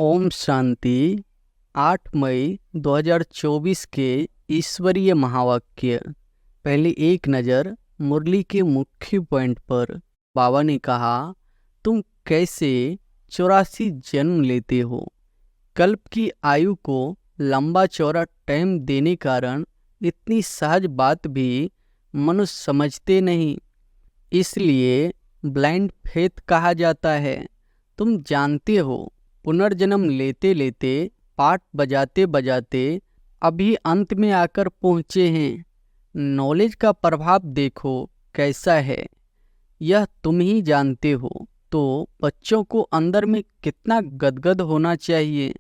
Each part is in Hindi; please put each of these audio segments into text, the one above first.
ओम शांति। 8 मई 2024 के ईश्वरीय महावाक्य। पहले एक नज़र मुरली के मुख्य पॉइंट पर। बाबा ने कहा, तुम कैसे 84 जन्म लेते हो। कल्प की आयु को लंबा चौड़ा टाइम देने कारण इतनी सहज बात भी मनुष्य समझते नहीं, इसलिए ब्लाइंड फेथ कहा जाता है। तुम जानते हो, पुनर्जन्म लेते लेते, पाठ बजाते बजाते अभी अंत में आकर पहुँचे हैं। नॉलेज का प्रभाव देखो कैसा है, यह तुम ही जानते हो। तो बच्चों को अंदर में कितना गदगद होना चाहिए।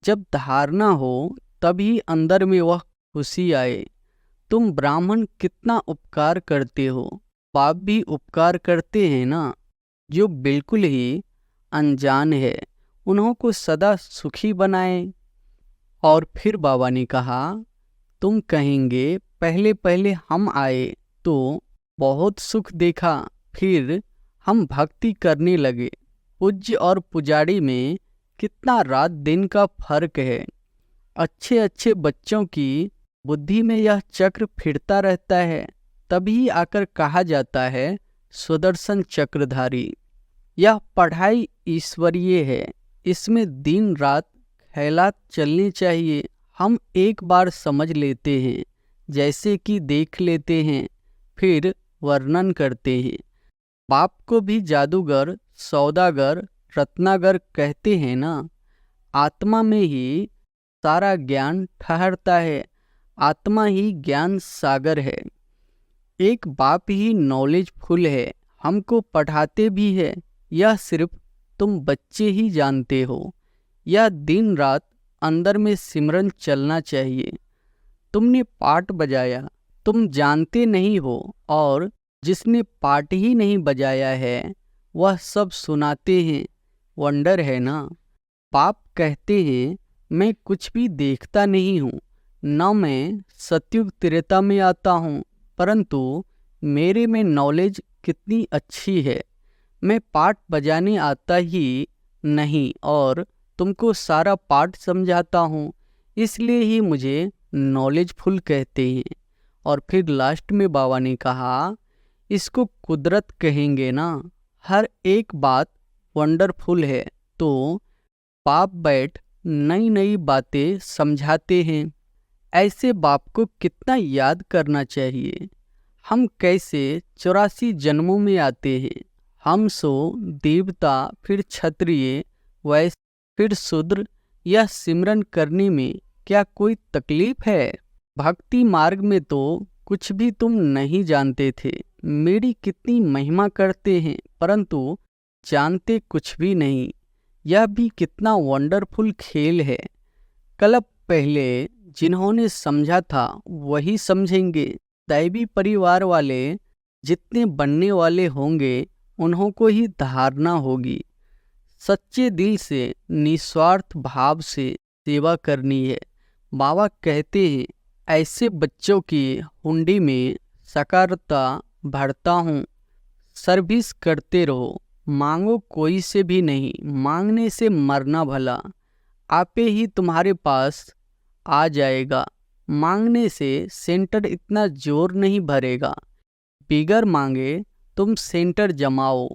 जब धारणा हो तभी अंदर में वह खुशी आए। तुम ब्राह्मण कितना उपकार करते हो, बाप भी उपकार करते हैं ना। जो बिल्कुल ही अनजान है उन्हों को सदा सुखी बनाए। और फिर बाबा ने कहा, तुम कहेंगे पहले पहले हम आए तो बहुत सुख देखा, फिर हम भक्ति करने लगे। पूज्य और पुजारी में कितना रात दिन का फर्क है। अच्छे अच्छे बच्चों की बुद्धि में यह चक्र फिरता रहता है, तभी आकर कहा जाता है सुदर्शन चक्रधारी। यह पढ़ाई ईश्वरीय है, इसमें दिन रात ख्यालात चलने चाहिए। हम एक बार समझ लेते हैं, जैसे कि देख लेते हैं, फिर वर्णन करते हैं। बाप को भी जादूगर, सौदागर, रत्नागर कहते हैं ना। आत्मा में ही सारा ज्ञान ठहरता है, आत्मा ही ज्ञान सागर है। एक बाप ही नॉलेज फुल है, हमको पढ़ाते भी है। यह सिर्फ तुम बच्चे ही जानते हो। यह दिन रात अंदर में सिमरन चलना चाहिए। तुमने पाठ बजाया, तुम जानते नहीं हो, और जिसने पाठ ही नहीं बजाया है वह सब सुनाते हैं। वंडर है ना। बाप कहते हैं, मैं कुछ भी देखता नहीं हूँ, न मैं सतयुग त्रेता में आता हूँ, परंतु मेरे में नॉलेज कितनी अच्छी है। मैं पाठ बजाने आता ही नहीं और तुमको सारा पाठ समझाता हूँ, इसलिए ही मुझे नॉलेजफुल कहते हैं। और फिर लास्ट में बाबा ने कहा, इसको कुदरत कहेंगे ना। हर एक बात वंडरफुल है। तो बाप बैठ नई नई बातें समझाते हैं। ऐसे बाप को कितना याद करना चाहिए। हम कैसे 84 जन्मों में आते हैं। हम सो देवता, फिर क्षत्रिय, वैश्य, फिर शूद्र। यह सिमरन करने में क्या कोई तकलीफ है। भक्ति मार्ग में तो कुछ भी तुम नहीं जानते थे। मेरी कितनी महिमा करते हैं, परंतु जानते कुछ भी नहीं। यह भी कितना वंडरफुल खेल है। कल्प पहले जिन्होंने समझा था वही समझेंगे। दैवी परिवार वाले जितने बनने वाले होंगे उन्हों को ही धारणा होगी। सच्चे दिल से निस्वार्थ भाव से सेवा करनी है। बाबा कहते हैं, ऐसे बच्चों की हुंडी में सकारता भरता हूँ। सर्विस करते रहो, मांगो कोई से भी नहीं, मांगने से मरना भला। आपे ही तुम्हारे पास आ जाएगा। मांगने से सेंटर इतना जोर नहीं भरेगा। बिगर मांगे तुम सेंटर जमाओ,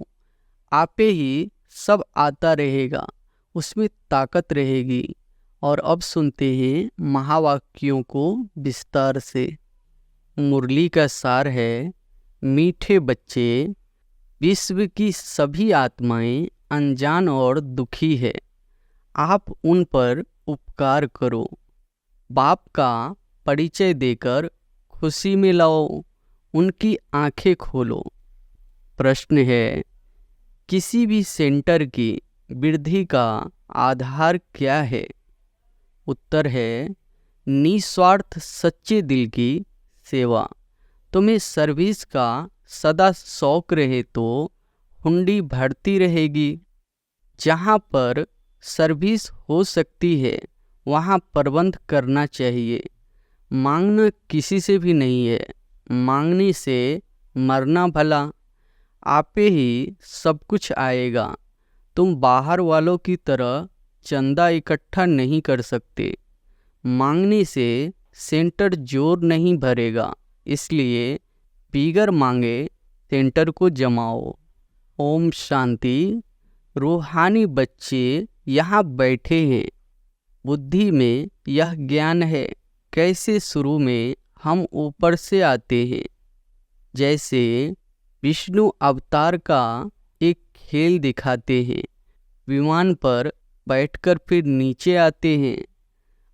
आपे ही सब आता रहेगा, उसमें ताकत रहेगी। और अब सुनते हैं महावाक्यों को विस्तार से। मुरली का सार है, मीठे बच्चे, विश्व की सभी आत्माएं अनजान और दुखी है। आप उन पर उपकार करो। बाप का परिचय देकर खुशी में लाओ, उनकी आंखें खोलो। प्रश्न है, किसी भी सेंटर की वृद्धि का आधार क्या है। उत्तर है, निस्वार्थ सच्चे दिल की सेवा। तुम्हें सर्विस का सदा शौक रहे तो हुंडी भरती रहेगी। जहाँ पर सर्विस हो सकती है वहाँ प्रबंध करना चाहिए। मांगना किसी से भी नहीं है, मांगने से मरना भला। आपे ही सब कुछ आएगा। तुम बाहर वालों की तरह चंदा इकट्ठा नहीं कर सकते। मांगने से सेंटर जोर नहीं भरेगा, इसलिए बिगर मांगे सेंटर को जमाओ। ओम शांति। रूहानी बच्चे यहाँ बैठे हैं। बुद्धि में यह ज्ञान है कैसे शुरू में हम ऊपर से आते हैं। जैसे विष्णु अवतार का एक खेल दिखाते हैं, विमान पर बैठकर फिर नीचे आते हैं।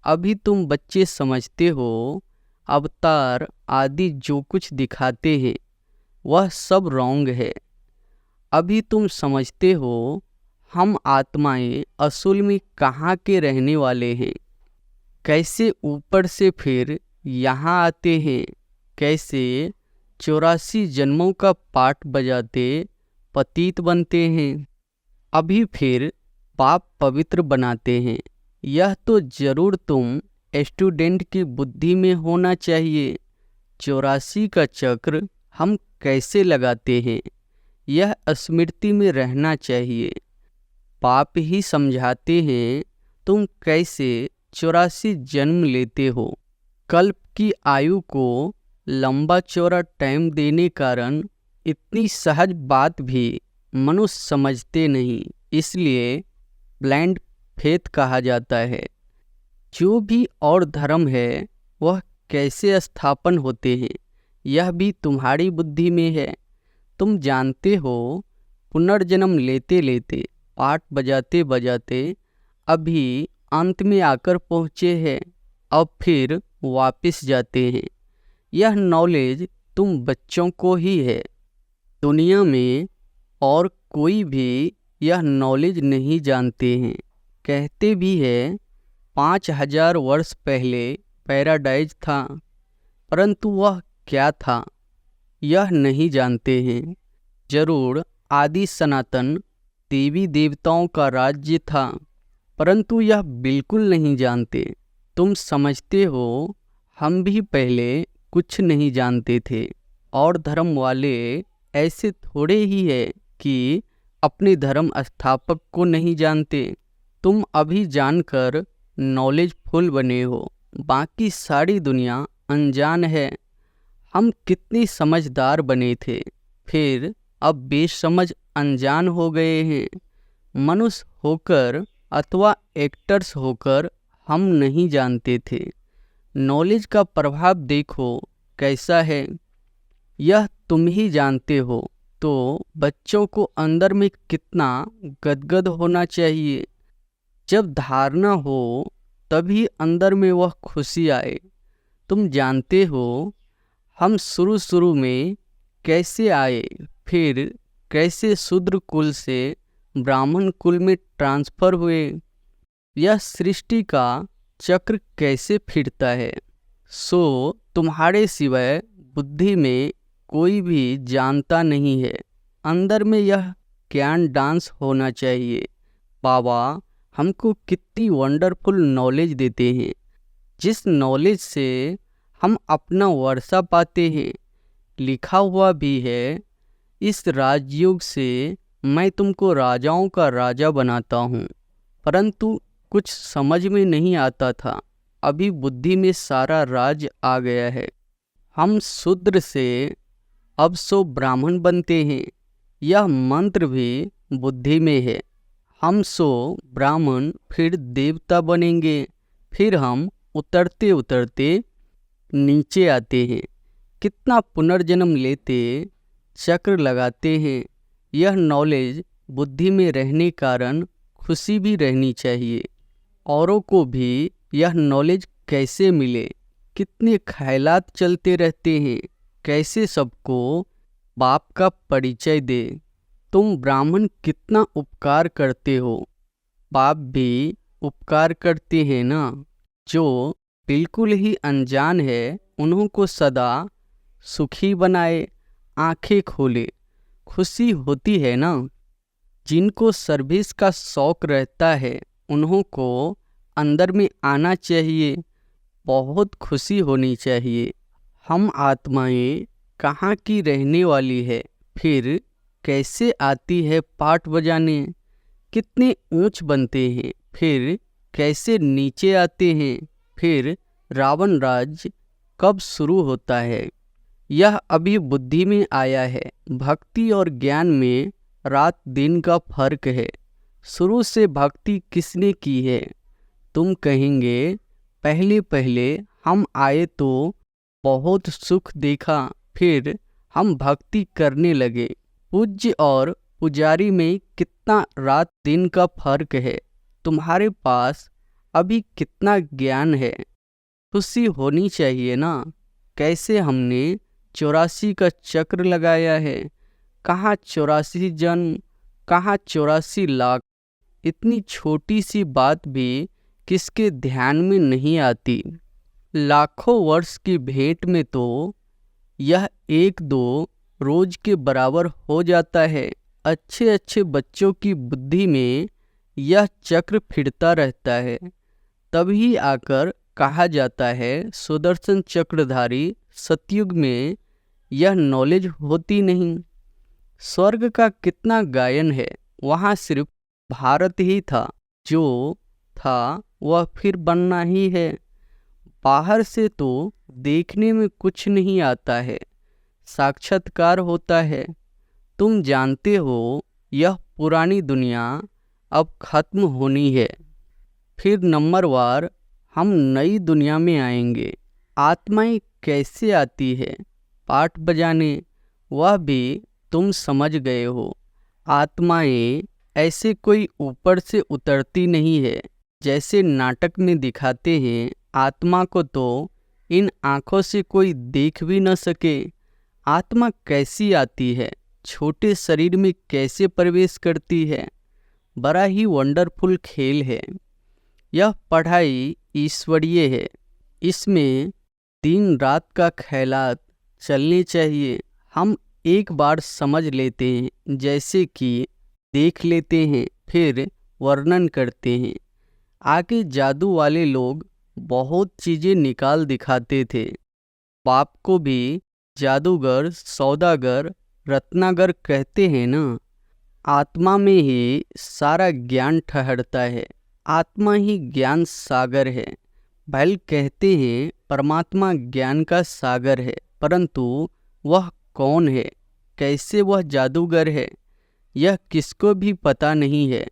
अभी तुम बच्चे समझते हो अवतार आदि जो कुछ दिखाते हैं वह सब रॉन्ग है। अभी तुम समझते हो हम आत्माएं असल में कहाँ के रहने वाले हैं, कैसे ऊपर से फिर यहाँ आते हैं, कैसे 84 जन्मों का पाठ बजाते पतित बनते हैं, अभी फिर पाप पवित्र बनाते हैं। यह तो जरूर तुम स्टूडेंट की बुद्धि में होना चाहिए। 84 का चक्र हम कैसे लगाते हैं यह स्मृति में रहना चाहिए। पाप ही समझाते हैं तुम कैसे 84 जन्म लेते हो। कल्प की आयु को लंबा चौड़ा टाइम देने कारण इतनी सहज बात भी मनुष्य समझते नहीं, इसलिए ब्लाइंड फेथ कहा जाता है। जो भी और धर्म है वह कैसे स्थापन होते हैं यह भी तुम्हारी बुद्धि में है। तुम जानते हो पुनर्जन्म लेते लेते पाठ बजाते बजाते अभी अंत में आकर पहुँचे हैं, अब फिर वापस जाते हैं। यह नॉलेज तुम बच्चों को ही है। दुनिया में और कोई भी यह नॉलेज नहीं जानते हैं। कहते भी है 5000 वर्ष पहले पैराडाइज था, परंतु वह क्या था यह नहीं जानते हैं। जरूर आदि सनातन देवी देवताओं का राज्य था, परंतु यह बिल्कुल नहीं जानते। तुम समझते हो हम भी पहले कुछ नहीं जानते थे, और धर्म वाले ऐसे थोड़े ही है कि अपने धर्म स्थापक को नहीं जानते। तुम अभी जानकर नॉलेजफुल बने हो, बाकी सारी दुनिया अनजान है। हम कितने समझदार बने थे, फिर अब बेसमझ अनजान हो गए हैं। मनुष्य होकर अथवा एक्टर्स होकर हम नहीं जानते थे। नॉलेज का प्रभाव देखो कैसा है, यह तुम ही जानते हो। तो बच्चों को अंदर में कितना गदगद होना चाहिए। जब धारणा हो तभी अंदर में वह खुशी आए। तुम जानते हो हम शुरू में कैसे आए, फिर कैसे शूद्र कुल से ब्राह्मण कुल में ट्रांसफर हुए। यह सृष्टि का चक्र कैसे फिरता है, सो तुम्हारे सिवाय बुद्धि में कोई भी जानता नहीं है। अंदर में यह ज्ञान डांस होना चाहिए। बाबा हमको कितनी वंडरफुल नॉलेज देते हैं, जिस नॉलेज से हम अपना वर्षा पाते हैं। लिखा हुआ भी है, इस राजयोग से मैं तुमको राजाओं का राजा बनाता हूँ। परंतु कुछ समझ में नहीं आता था, अभी बुद्धि में सारा राज आ गया है। हम शूद्र से अब सो ब्राह्मण बनते हैं, यह मंत्र भी बुद्धि में है। हम सो ब्राह्मण फिर देवता बनेंगे, फिर हम उतरते उतरते नीचे आते हैं। कितना पुनर्जन्म लेते चक्र लगाते हैं। यह नॉलेज बुद्धि में रहने कारण खुशी भी रहनी चाहिए। औरों को भी यह नॉलेज कैसे मिले, कितने ख्यालात चलते रहते हैं, कैसे सबको बाप का परिचय दे। तुम ब्राह्मण कितना उपकार करते हो, बाप भी उपकार करते हैं ना। जो बिल्कुल ही अनजान है उन्हों को सदा सुखी बनाए, आंखें खोले, खुशी होती है ना। जिनको सर्विस का शौक रहता है उन्हों को अंदर में आना चाहिए, बहुत खुशी होनी चाहिए। हम आत्माएं कहाँ की रहने वाली है, फिर कैसे आती है पाठ बजाने। कितने ऊंच बनते हैं, फिर कैसे नीचे आते हैं, फिर रावण राज्य कब शुरू होता है, यह अभी बुद्धि में आया है। भक्ति और ज्ञान में रात दिन का फर्क है। शुरू से भक्ति किसने की है? तुम कहेंगे पहले पहले हम आए तो बहुत सुख देखा, फिर हम भक्ति करने लगे। पूज्य और पुजारी में कितना रात दिन का फर्क है। तुम्हारे पास अभी कितना ज्ञान है, खुशी होनी चाहिए ना। कैसे हमने 84 का चक्र लगाया है, कहाँ 84 जन्म, कहाँ 84 लाख। इतनी छोटी सी बात भी किसके ध्यान में नहीं आती। लाखों वर्ष की भेंट में तो यह एक दो रोज के बराबर हो जाता है। अच्छे अच्छे बच्चों की बुद्धि में यह चक्र फिरता रहता है। तभी आकर कहा जाता है सुदर्शन चक्रधारी सतयुग में यह नॉलेज होती नहीं। स्वर्ग का कितना गायन है, वहाँ सिर्फ भारत ही था, जो था वह फिर बनना ही है। बाहर से तो देखने में कुछ नहीं आता है, साक्षात्कार होता है। तुम जानते हो यह पुरानी दुनिया अब खत्म होनी है, फिर नंबरवार हम नई दुनिया में आएंगे। आत्माएं कैसे आती है? पाठ बजाने, वह भी तुम समझ गए हो। आत्माएं ऐसे कोई ऊपर से उतरती नहीं है जैसे नाटक में दिखाते हैं। आत्मा को तो इन आँखों से कोई देख भी न सके। आत्मा कैसी आती है, छोटे शरीर में कैसे प्रवेश करती है, बड़ा ही वंडरफुल खेल है। यह पढ़ाई ईश्वरीय है। इसमें दिन रात का ख्यालात चलने चाहिए। हम एक बार समझ लेते हैं, जैसे कि देख लेते हैं, फिर वर्णन करते हैं। आगे जादू वाले लोग बहुत चीज़ें निकाल दिखाते थे। बाप को भी जादूगर, सौदागर, रत्नागर कहते हैं ना। आत्मा में ही सारा ज्ञान ठहरता है। आत्मा ही ज्ञान सागर है। बैल कहते हैं परमात्मा ज्ञान का सागर है, परंतु वह कौन है, कैसे वह जादूगर है, यह किसको भी पता नहीं है।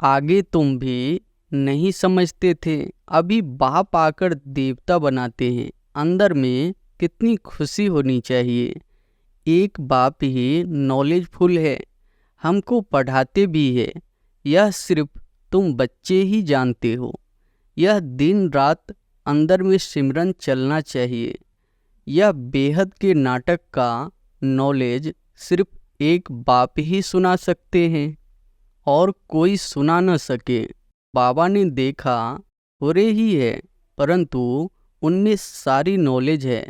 आगे तुम भी नहीं समझते थे, अभी बाप आकर देवता बनाते हैं। अंदर में कितनी खुशी होनी चाहिए। एक बाप ही नॉलेजफुल है, हमको पढ़ाते भी है। यह सिर्फ तुम बच्चे ही जानते हो। यह दिन रात अंदर में सिमरन चलना चाहिए। यह बेहद के नाटक का नॉलेज सिर्फ एक बाप ही सुना सकते हैं और कोई सुना न सके। बाबा ने देखा हो रही है, परंतु उनमें सारी नॉलेज है।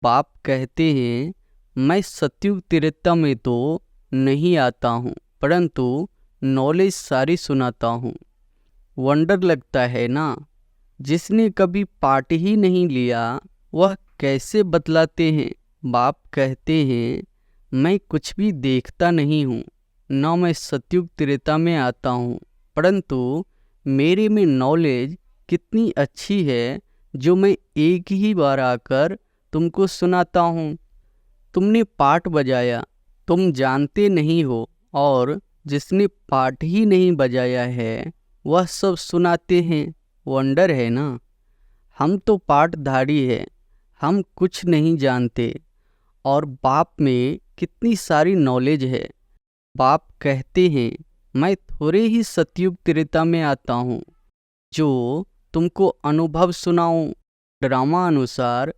बाप कहते हैं मैं सतयुग त्रेता में तो नहीं आता हूँ, परंतु नॉलेज सारी सुनाता हूँ। वंडर लगता है ना। जिसने कभी पाठ ही नहीं लिया वह कैसे बतलाते हैं। बाप कहते हैं मैं कुछ भी देखता नहीं हूँ, न मैं सतयुग त्रेता में आता हूँ, परंतु मेरे में नॉलेज कितनी अच्छी है जो मैं एक ही बार आकर तुमको सुनाता हूँ। तुमने पाठ बजाया, तुम जानते नहीं हो, और जिसने पाठ ही नहीं बजाया है वह सब सुनाते हैं। वंडर है ना। हम तो पाठधारी है, हम कुछ नहीं जानते, और बाप में कितनी सारी नॉलेज है। बाप कहते हैं मैं थोड़े ही सतयुग त्रेता में आता हूँ, जो तुमको अनुभव सुनाऊं। ड्रामा अनुसार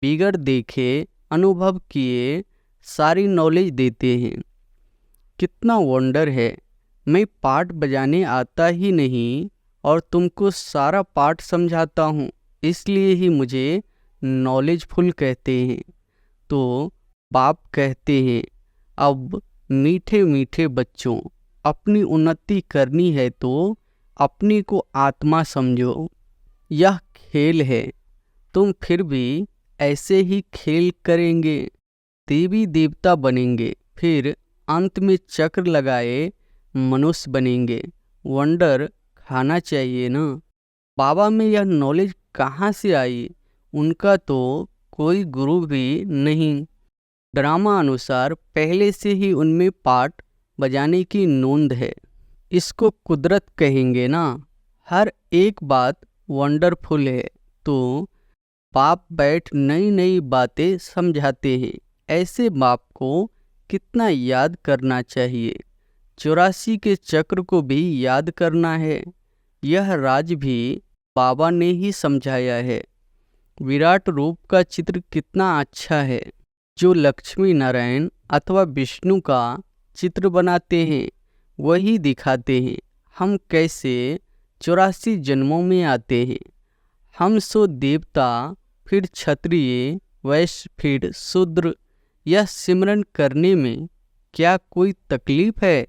बिगड़ देखे अनुभव किए सारी नॉलेज देते हैं। कितना वंडर है। मैं पाठ बजाने आता ही नहीं और तुमको सारा पाठ समझाता हूँ, इसलिए ही मुझे नॉलेजफुल कहते हैं। तो बाप कहते हैं अब मीठे मीठे बच्चों, अपनी उन्नति करनी है तो अपने को आत्मा समझो। यह खेल है, तुम फिर भी ऐसे ही खेल करेंगे, देवी देवता बनेंगे, फिर अंत में चक्र लगाए मनुष्य बनेंगे। वंडर सिखाना चाहिए ना। बाबा में यह नॉलेज कहाँ से आई? उनका तो कोई गुरु भी नहीं। ड्रामा अनुसार पहले से ही उनमें पाठ बजाने की नोंद है। इसको कुदरत कहेंगे ना। हर एक बात वंडरफुल है। तो बाप बैठ नई नई बातें समझाते हैं। ऐसे बाप को कितना याद करना चाहिए। 84 के चक्र को भी याद करना है। यह राज भी बाबा ने ही समझाया है। विराट रूप का चित्र कितना अच्छा है। जो लक्ष्मी नारायण अथवा विष्णु का चित्र बनाते हैं वही दिखाते हैं हम कैसे 84 जन्मों में आते हैं। हम सो देवता, फिर क्षत्रिय, वैश्य, फिर शूद्र। यह सिमरन करने में क्या कोई तकलीफ है?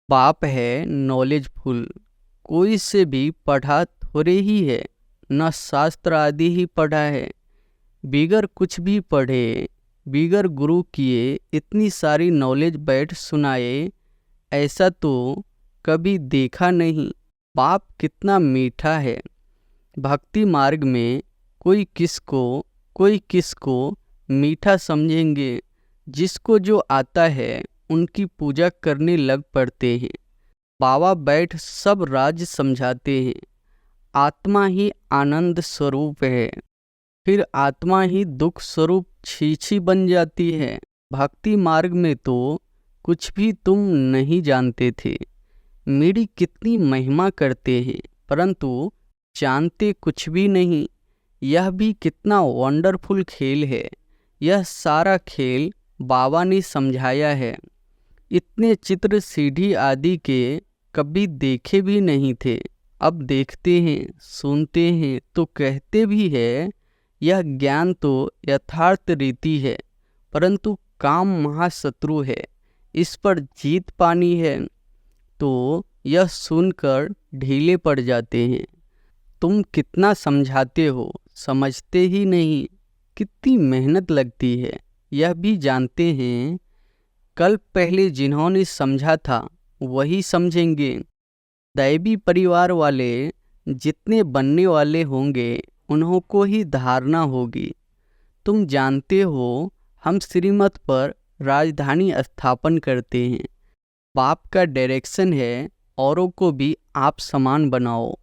बाप है नॉलेजफुल। कोई से भी पढ़ा थोड़े ही है, न शास्त्र आदि ही पढ़ा है। बिगर कुछ भी पढ़े, बिगर गुरु किए इतनी सारी नॉलेज बैठ सुनाए, ऐसा तो कभी देखा नहीं। बाप कितना मीठा है। भक्ति मार्ग में कोई किसको मीठा समझेंगे। जिसको जो आता है उनकी पूजा करने लग पड़ते हैं। बाबा बैठ सब राज समझाते हैं। आत्मा ही आनंद स्वरूप है, फिर आत्मा ही दुख स्वरूप छीछी बन जाती है। भक्ति मार्ग में तो कुछ भी तुम नहीं जानते थे। मेरी कितनी महिमा करते हैं परंतु जानते कुछ भी नहीं। यह भी कितना वंडरफुल खेल है। यह सारा खेल बाबा ने समझाया है। इतने चित्र सीढ़ी आदि के कभी देखे भी नहीं थे। अब देखते हैं, सुनते हैं तो कहते भी है। यह ज्ञान तो यथार्थ रीति है, परंतु काम महाशत्रु है। इस पर जीत पानी है तो यह सुनकर ढीले पड़ जाते हैं। तुम कितना समझाते हो, समझते ही नहीं। कितनी मेहनत लगती है यह भी जानते हैं। कल पहले जिन्होंने समझा था वही समझेंगे। दैवी परिवार वाले जितने बनने वाले होंगे उन्हों को ही धारणा होगी। तुम जानते हो हम श्रीमत पर राजधानी स्थापन करते हैं। बाप का डायरेक्शन है औरों को भी आप समान बनाओ।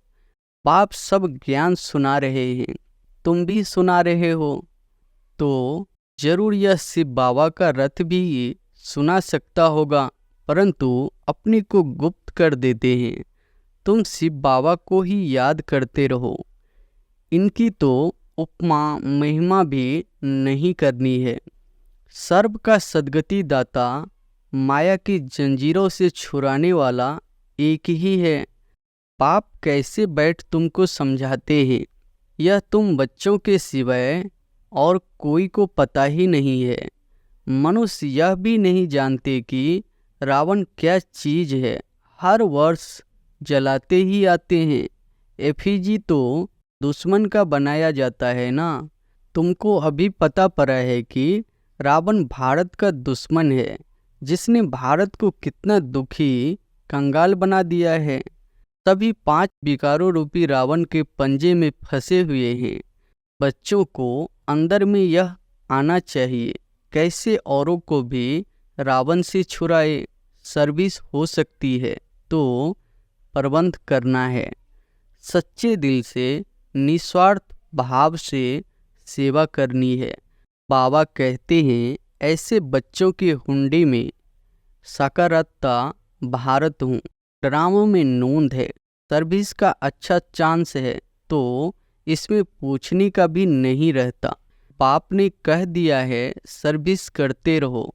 बाप सब ज्ञान सुना रहे हैं, तुम भी सुना रहे हो। तो जरूर यह शिव बाबा का रथ भी सुना सकता होगा, परंतु अपने को गुप्त कर देते हैं। तुम शिव बाबा को ही याद करते रहो। इनकी तो उपमा महिमा भी नहीं करनी है। सर्व का सद्गति दाता, माया की जंजीरों से छुड़ाने वाला एक ही है। बाप कैसे बैठ तुमको समझाते हैं, यह तुम बच्चों के सिवाय और कोई को पता ही नहीं है। मनुष्य यह भी नहीं जानते कि रावण क्या चीज है। हर वर्ष जलाते ही आते हैं। एफिजी तो दुश्मन का बनाया जाता है ना। तुमको अभी पता पड़ा है कि रावण भारत का दुश्मन है, जिसने भारत को कितना दुखी कंगाल बना दिया है। सभी 5 विकारों रूपी रावण के पंजे में फंसे हुए हैं। बच्चों को अंदर में यह आना चाहिए, कैसे औरों को भी रावण से छुड़ाए। सर्विस हो सकती है तो प्रबंध करना है। सच्चे दिल से निस्वार्थ भाव से सेवा करनी है। बाबा कहते हैं ऐसे बच्चों के हुंडे में सकारात्मकता भारत हूँ। ड्रामों में नोंद है, सर्विस का अच्छा चांस है तो इसमें पूछने का भी नहीं रहता। बाप ने कह दिया है सर्विस करते रहो।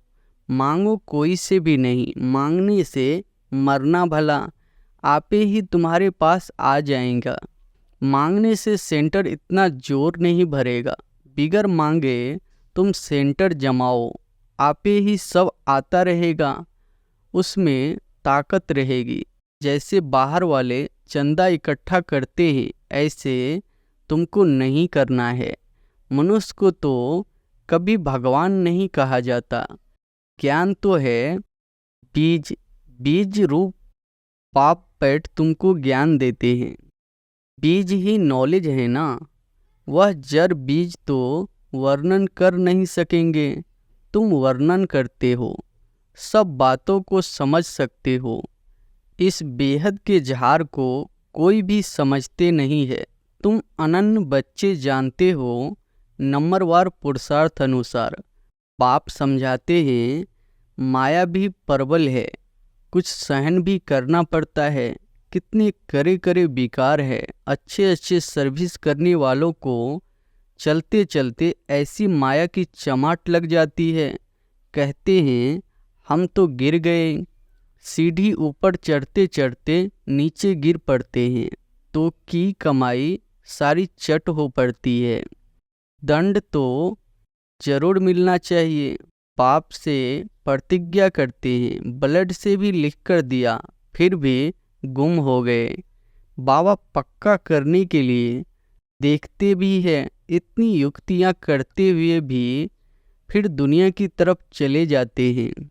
मांगो कोई से भी नहीं, मांगने से मरना भला। आपे ही तुम्हारे पास आ जाएगा। मांगने से सेंटर इतना जोर नहीं भरेगा। बिगर मांगे तुम सेंटर जमाओ, आपे ही सब आता रहेगा। उसमें ताकत रहेगी। जैसे बाहर वाले चंदा इकट्ठा करते हैं ऐसे तुमको नहीं करना है। मनुष्य को तो कभी भगवान नहीं कहा जाता। ज्ञान तो है बीज, बीज रूप पाप पेट तुमको ज्ञान देते हैं। बीज ही नॉलेज है ना। वह जड़ बीज तो वर्णन कर नहीं सकेंगे, तुम वर्णन करते हो, सब बातों को समझ सकते हो। इस बेहद के झार को कोई भी समझते नहीं है। तुम अनन्य बच्चे जानते हो नंबरवार पुरुषार्थ अनुसार। बाप समझाते हैं माया भी प्रबल है, कुछ सहन भी करना पड़ता है। कितने करे करे बेकार है। अच्छे अच्छे सर्विस करने वालों को चलते चलते ऐसी माया की चमाट लग जाती है, कहते हैं हम तो गिर गए। सीढ़ी ऊपर चढ़ते चढ़ते नीचे गिर पड़ते हैं तो की कमाई सारी चट हो पड़ती है। दंड तो जरूर मिलना चाहिए। पाप से प्रतिज्ञा करते हैं, ब्लड से भी लिख कर दिया, फिर भी गुम हो गए। बाबा पक्का करने के लिए देखते भी है, इतनी युक्तियां करते हुए भी फिर दुनिया की तरफ चले जाते हैं।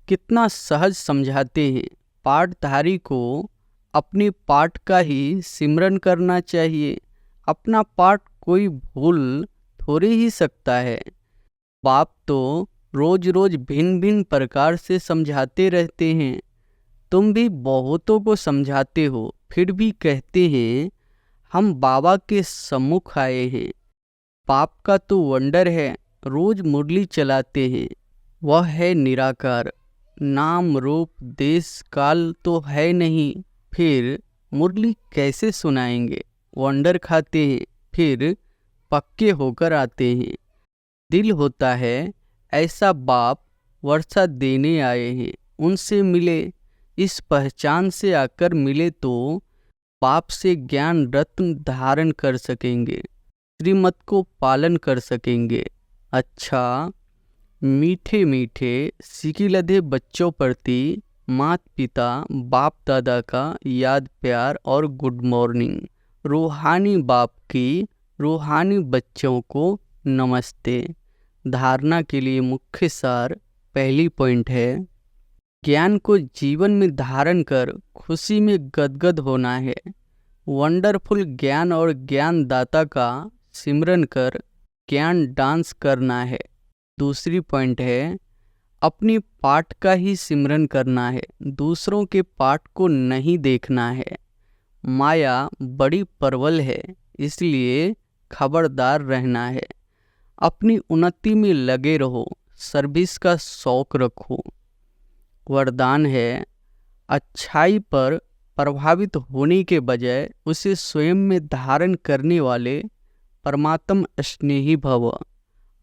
कितना सहज समझाते हैं। पाठधारी को अपने पाठ का ही सिमरन करना चाहिए। अपना पाठ कोई भूल थोड़ी ही सकता है। बाप तो रोज रोज भिन्न भिन्न प्रकार से समझाते रहते हैं। तुम भी बहुतों को समझाते हो, फिर भी कहते हैं हम बाबा के सम्मुख आए हैं। पाप का तो वंडर है, रोज मुरली चलाते हैं। वह है निराकार, नाम रूप देश काल तो है नहीं, फिर मुरली कैसे सुनाएंगे। वंडर खाते हैं, फिर पक्के होकर आते हैं। दिल होता है ऐसा बाप वर्षा देने आए हैं, उनसे मिले। इस पहचान से आकर मिले तो बाप से ज्ञान रत्न धारण कर सकेंगे, श्रीमत को पालन कर सकेंगे। अच्छा, मीठे मीठे सिकिलधे बच्चों प्रति माता पिता बाप दादा का याद प्यार और गुड मॉर्निंग। रूहानी बाप की रूहानी बच्चों को नमस्ते। धारणा के लिए मुख्य सार पहली पॉइंट है, ज्ञान को जीवन में धारण कर खुशी में गदगद होना है। वंडरफुल ज्ञान और ज्ञानदाता का सिमरन कर ज्ञान डांस करना है। दूसरी पॉइंट है, अपनी पाठ का ही सिमरन करना है, दूसरों के पाठ को नहीं देखना है। माया बड़ी प्रबल है, इसलिए खबरदार रहना है। अपनी उन्नति में लगे रहो, सर्विस का शौक रखो। वरदान है, अच्छाई पर प्रभावित होने के बजाय उसे स्वयं में धारण करने वाले परमात्म स्नेही भव।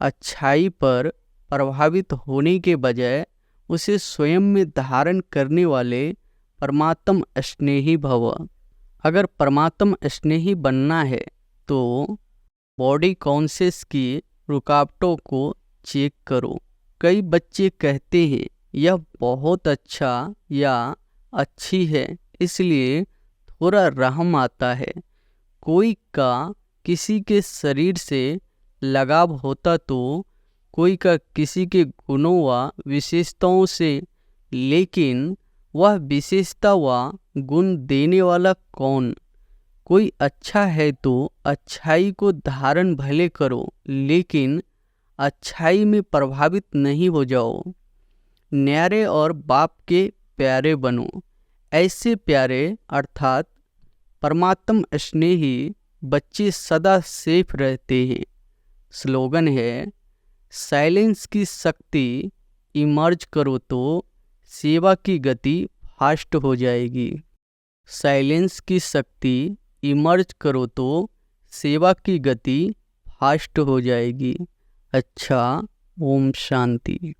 अच्छाई पर प्रभावित होने के बजाय उसे स्वयं में धारण करने वाले परमात्म स्नेही भव। अगर परमात्म स्नेही बनना है तो बॉडी कॉन्शियस की रुकावटों को चेक करो। कई बच्चे कहते हैं यह बहुत अच्छा या अच्छी है, इसलिए थोड़ा रहम आता है। कोई का किसी के शरीर से लगाव होता तो कोई का किसी के गुणों व विशेषताओं से, लेकिन वह विशेषता व गुण देने वाला कौन। कोई अच्छा है तो अच्छाई को धारण भले करो, लेकिन अच्छाई में प्रभावित नहीं हो जाओ। न्यारे और बाप के प्यारे बनो। ऐसे प्यारे अर्थात परमात्म स्नेही बच्चे सदा सेफ रहते हैं। स्लोगन है, साइलेंस की शक्ति इमर्ज करो तो सेवा की गति फास्ट हो जाएगी। साइलेंस की शक्ति इमर्ज करो तो सेवा की गति फास्ट हो जाएगी। अच्छा, ओम शांति।